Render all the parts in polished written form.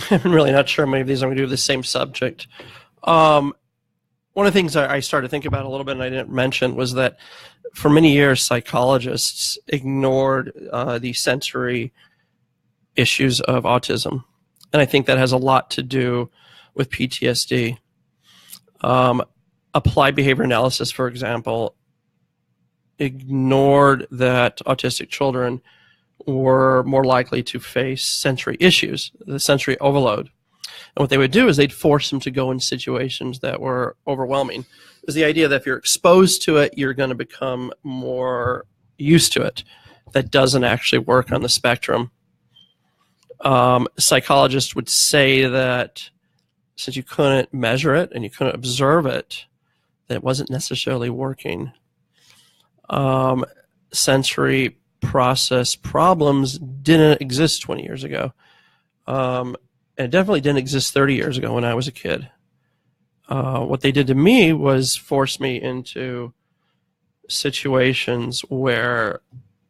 I'm really not sure how many of these I'm going to do the same subject. One of the things I started to think about a little bit and I didn't mention was that for many years, psychologists ignored the sensory issues of autism. And I think that has a lot to do with PTSD. Applied behavior analysis, for example, ignored that autistic children were more likely to face sensory issues, the sensory overload. And what they would do is they'd force them to go in situations that were overwhelming. There's the idea that if you're exposed to it, you're going to become more used to it. That doesn't actually work on the spectrum. Psychologists would say that since you couldn't measure it and you couldn't observe it, that it wasn't necessarily working. Sensory process problems didn't exist 20 years ago. And it definitely didn't exist 30 years ago when I was a kid. What they did to me was force me into situations where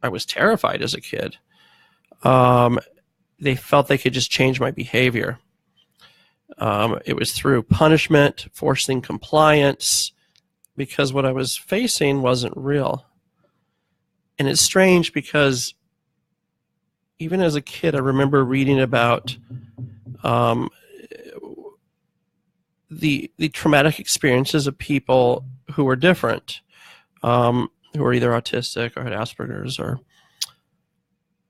I was terrified as a kid. They felt they could just change my behavior. It was through punishment, forcing compliance, because what I was facing wasn't real. And it's strange because even as a kid, I remember reading about the traumatic experiences of people who were different, who were either autistic or had Asperger's,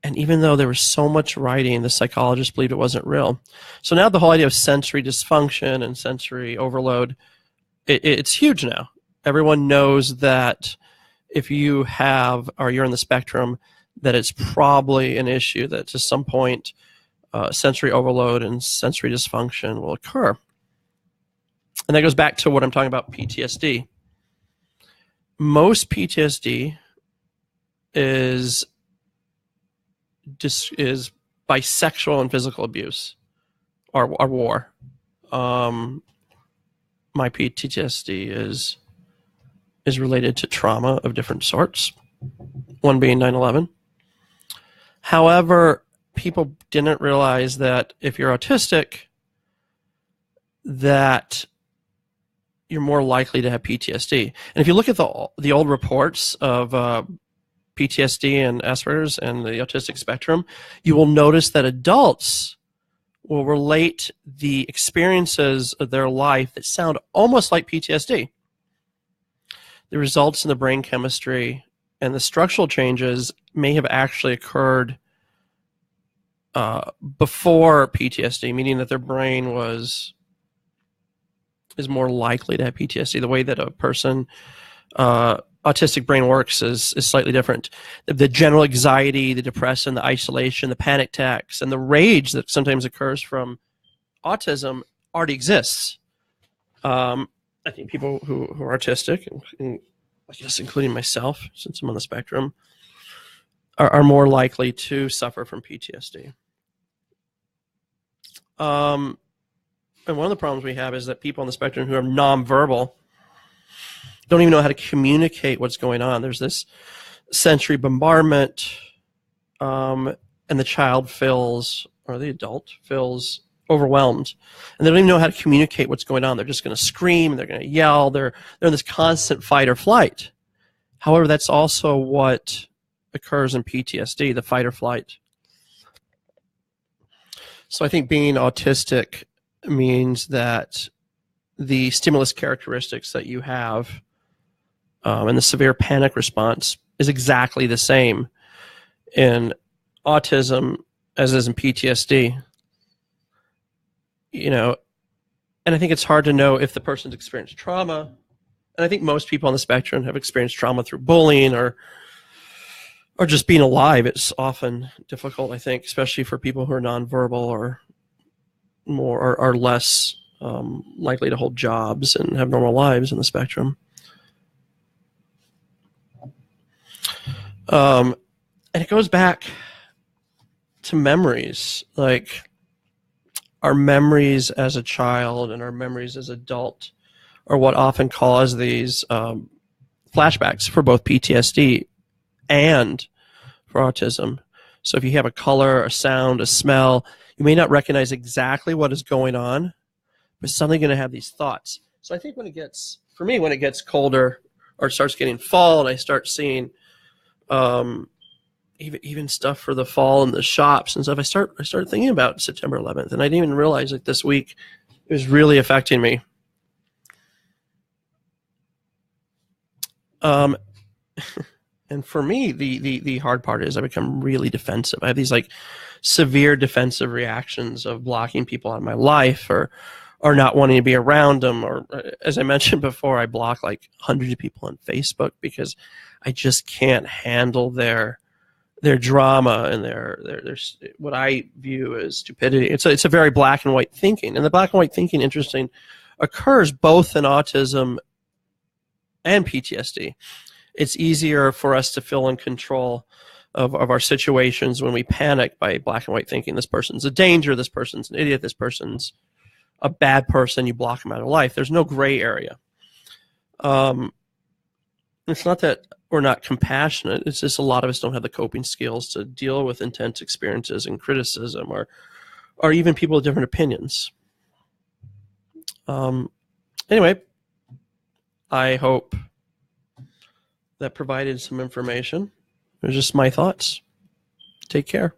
and even though there was so much writing, the psychologists believed it wasn't real. So now the whole idea of sensory dysfunction and sensory overload, it's huge now. Everyone knows that if you have, or you're in the spectrum, that it's probably an issue that to some point sensory overload and sensory dysfunction will occur. And that goes back to what I'm talking about, PTSD. Most PTSD is by sexual and physical abuse or war. My PTSD is related to trauma of different sorts, one being 9/11. However, people didn't realize that if you're autistic, that you're more likely to have PTSD. And if you look at the old reports of PTSD and Asperger's and the autistic spectrum, you will notice that adults will relate the experiences of their life that sound almost like PTSD. The results in the brain chemistry and the structural changes may have actually occurred before PTSD, meaning that their brain is more likely to have PTSD. The way that a person autistic brain works is slightly different. The general anxiety, the depression, the isolation, the panic attacks, and the rage that sometimes occurs from autism already exists. I think people who are autistic, and I guess including myself, since I'm on the spectrum, are more likely to suffer from PTSD. And one of the problems we have is that people on the spectrum who are nonverbal don't even know how to communicate what's going on. There's this sensory bombardment, and the child feels, or the adult feels, overwhelmed, and they don't even know how to communicate what's going on. They're just going to scream, they're going to yell, they're in this constant fight or flight. However, that's also what occurs in PTSD, the fight or flight. So I think being autistic means that the stimulus characteristics that you have and the severe panic response is exactly the same in autism as is in PTSD. You know, and I think it's hard to know if the person's experienced trauma. And I think most people on the spectrum have experienced trauma through bullying or just being alive. It's often difficult, I think, especially for people who are nonverbal or more or less likely to hold jobs and have normal lives in the spectrum. And it goes back to memories, like our memories as a child and our memories as adult are what often cause these flashbacks for both PTSD and for autism. So if you have a color, a sound, a smell, You may not recognize exactly what is going on, but suddenly going to have these thoughts. So I think when it gets colder or starts getting fall, and I start seeing even stuff for the fall in the shops and stuff, I started thinking about September 11th, and I didn't even realize that this week it was really affecting me. And for me, the hard part is I become really defensive. I have these like severe defensive reactions of blocking people out of my life, or not wanting to be around them, or as I mentioned before, I block like hundreds of people on Facebook because I just can't handle their drama and their what I view as stupidity. It's a very black and white thinking, and the black and white thinking, interesting, occurs both in autism and PTSD. It's easier for us to feel in control of our situations when we panic by black and white thinking. This person's a danger, this person's an idiot, this person's a bad person, you block them out of life. There's no gray area. It's not that we're not compassionate, it's just a lot of us don't have the coping skills to deal with intense experiences and criticism, or even people with different opinions. Anyway, I hope that provided some information. It was just my thoughts. Take care.